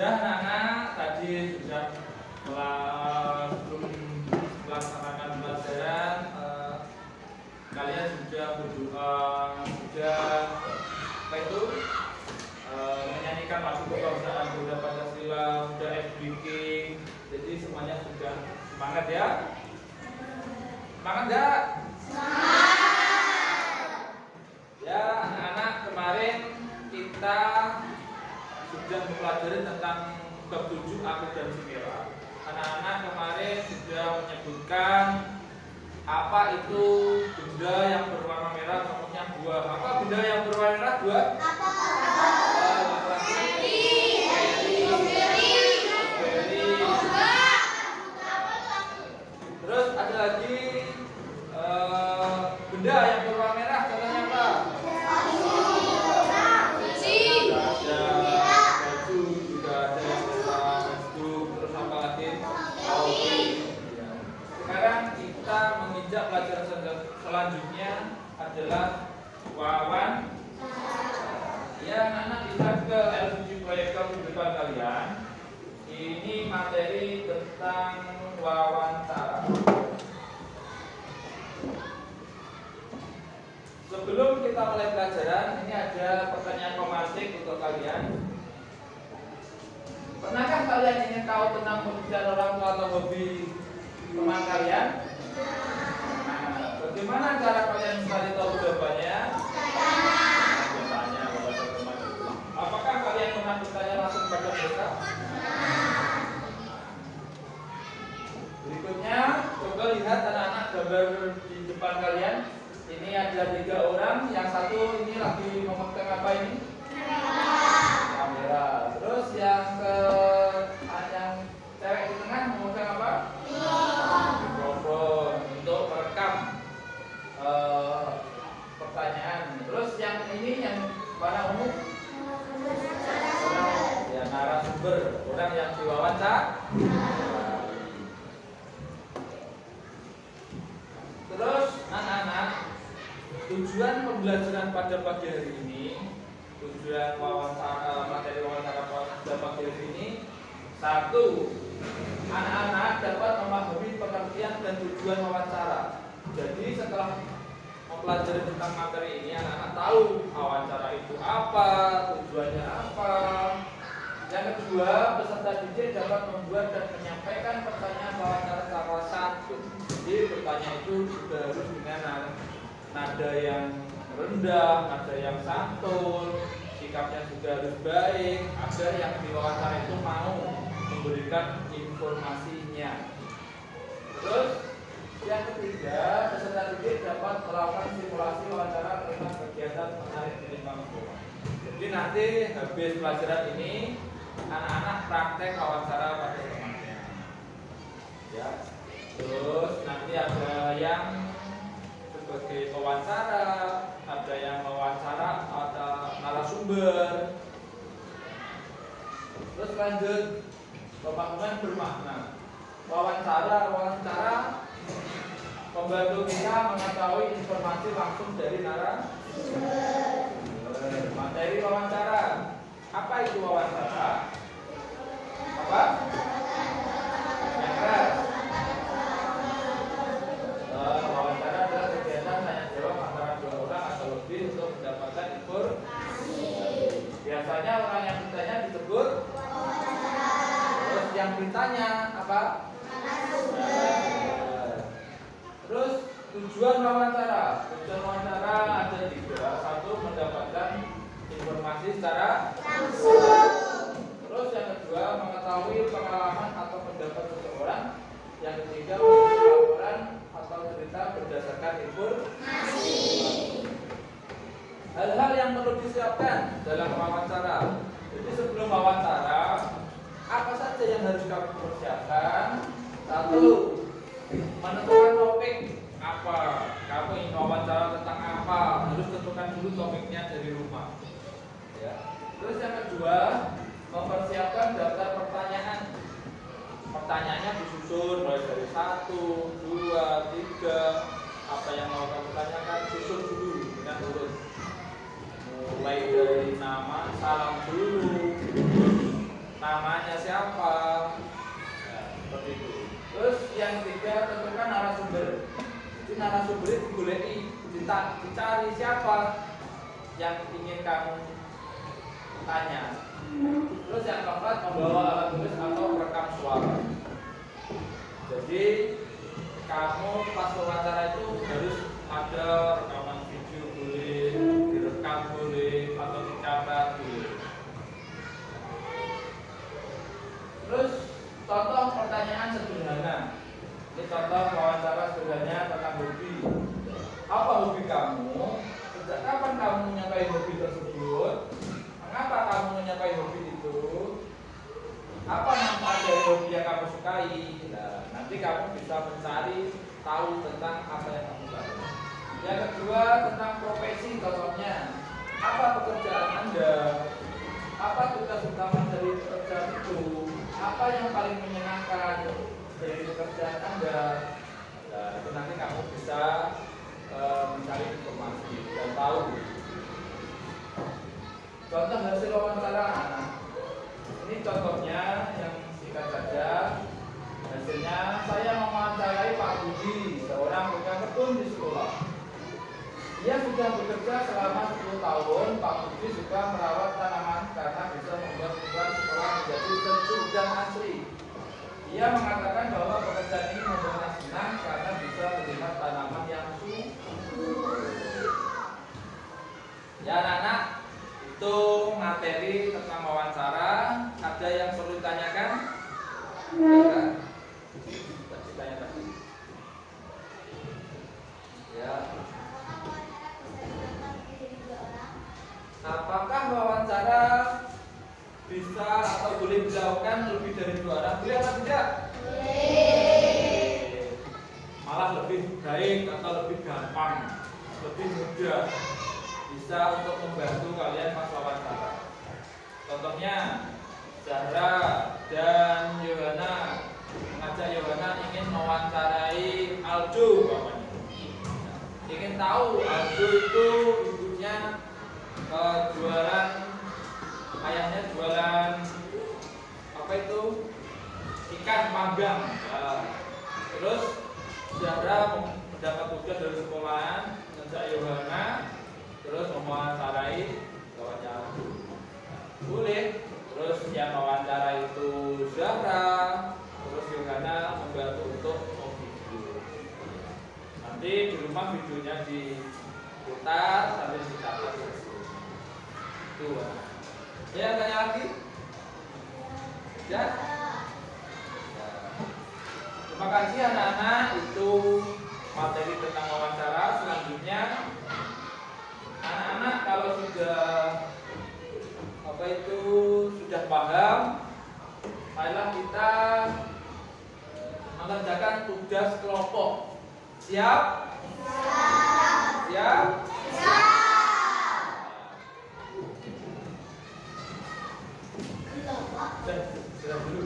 Sudah anak-anak tadi sudah belum melaksanakan pelajaran, kalian sudah berdoa, sudah apa itu menyanyikan lagu kebangsaan Garuda Pancasila, sudah FBK, jadi semuanya sudah semangat ya? Semangat enggak? Ya anak-anak, kemarin kita sudah mempelajari tentang bab 7 akuntansi merah. Anak-anak kemarin sudah menyebutkan apa itu benda yang berwarna merah, contohnya buah. Apa benda yang berwarna merah? Buah? Terus ada lagi benda yang berwarna merah, contohnya apa? Sekarang kita menginjak pelajaran selanjutnya adalah wawan. Ya anak-anak lihat ke LCD proyektor di depan kalian. Ini materi tentang wawancara. Sebelum kita mulai pelajaran, ini ada pertanyaan pematik untuk kalian. Pernahkah kalian ingin tahu tentang pekerjaan orang tua atau hobi teman kalian? Nah, bagaimana cara kalian mencari tahu jawabannya? Bertanya kepada teman. Apakah kalian pernah bertanya langsung pada mereka? Berikutnya, coba lihat anak-anak gambar di depan kalian. Ini ada 3 orang, yang satu ini lagi memegang apa ini? Kamera. Terus yang cewek di tengah memegang apa? Mikrofon untuk merekam pertanyaan. Terus yang ini yang warna ungu? Ya, narasumber, orang yang diwawancara. Terus anak-anak, tujuan pembelajaran pada pagi hari ini, tujuan materi wawancara pada pagi hari ini, 1. Anak-anak dapat memahami pengertian dan tujuan wawancara. Jadi setelah mempelajari tentang materi ini, anak-anak tahu wawancara itu apa, tujuannya apa. Yang kedua, peserta didik dapat membuat dan menyampaikan pertanyaan wawancara secara santun. Jadi bertanya itu juga harus dengan nada yang rendah, nada yang santun, sikapnya juga harus baik, agar yang diwawancara itu mau memberikan informasinya. Terus yang ketiga, peserta didik dapat melakukan simulasi wawancara tentang kegiatan menarik di lingkungan sekolah. Jadi nanti habis pelajaran ini, anak-anak praktek wawancara pada temannya. Ya. Terus nanti ada yang sebagai pewawancara, ada yang mewawancara atau narasumber. Terus lanjut, pembangunan bermakna. Wawancara membantu kita mengetahui informasi langsung dari narasumber. Materi wawancara. Apa itu wawancara? Apa? Yang keras. Wawancara adalah kegiatan tanya jawab antara 2 orang atau lebih untuk mendapatkan informasi. Biasanya orang yang bertanya disebut wawancara. Terus yang ditanya apa? Terus tujuan wawancara. Tujuan wawancara ada 3. 1. Mendapatkan informasi secara langsung. Terus yang kedua, mengetahui pengalaman atau pendapat seseorang. Yang ketiga, menulis laporan atau cerita berdasarkan informasi. Hal-hal yang perlu disiapkan dalam wawancara. Jadi sebelum wawancara, apa saja yang harus kamu persiapkan? 1. Menentukan topik apa. Kamu ingin wawancara tentang apa? Harus tentukan dulu topiknya dari rumah. Ya. Terus yang kedua, mempersiapkan daftar pertanyaan. Pertanyaannya disusun mulai dari 1, 2, 3. Apa yang mau kamu tanyakan, susun dulu dengan urut. Mulai dari nama, salam dulu. namanya siapa. Nah, seperti itu. Terus yang ketiga, tentukan narasumber. Jadi narasumber itu boleh dicari siapa yang ingin kamu tanya. Terus yang keempat, membawa alat tulis atau rekam suara. Jadi kamu pas wawancara itu harus ada rekaman video, boleh direkam, boleh atau dicatat, boleh. Terus contoh pertanyaan sederhana. Ini contoh wawancara sederhana tentang hobi. Apa hobi kamu? Sejak kapan kamu menyukai hobi tersebut? Mengapa kamu menyukai hobi itu? Apa manfaat dari hobi yang kamu sukai? Nah, nanti kamu bisa mencari tahu tentang apa yang kamu sukai. Yang kedua, tentang profesi. Contohnya, apa pekerjaan Anda? Apa tugas utama dari pekerjaan itu? Apa yang paling menyenangkan dari pekerjaan Anda? Nah, itu nanti kamu bisa mencari informasi dan tahu. Contoh hasil wawancara. Ini contohnya yang singkat saja. Hasilnya, saya mewawancarai Pak Budi, seorang tukang kebun di sekolah. Ia sudah bekerja selama 10 tahun. Pak Budi suka merawat tanaman karena bisa membuat lingkungan sekolah menjadi sejuk dan asri. Ia mengatakan bahwa pekerjaan ini membuatnya senang karena bisa melihat tanaman yang subur. Ya anak-anak, itu materi tentang wawancara. Ada yang perlu ditanyakan? Ya. Ya. Apakah wawancara bisa atau boleh dilakukan lebih dari 2 orang? Boleh atau tidak? Boleh. Malah lebih baik atau lebih gampang, lebih mudah, bisa untuk membantu kalian pas wawancara. Contohnya, Zahra dan Yohana mengajak Yohana ingin mewawancarai Aldo, ingin tahu Aldo itu ibunya jualan, ayahnya jualan apa itu, ikan panggang. Nah, terus Zahra mendapat tugas dari sekolahan mengajak Yohana terus mewawancarai kawannya Aldo. Boleh. Terus yang wawancara itu Zahra, terus Yohana membantu untuk video. Nanti di rumah videonya diputar sambil dicatat. Itu. Ya, tanya lagi? Ya. Terima kasih anak-anak, itu materi tentang wawancara. Selanjutnya anak-anak kalau sudah sudah paham, marilah kita mengerjakan tugas kelompok. Siap? Siap? Siap. Sudah dulu.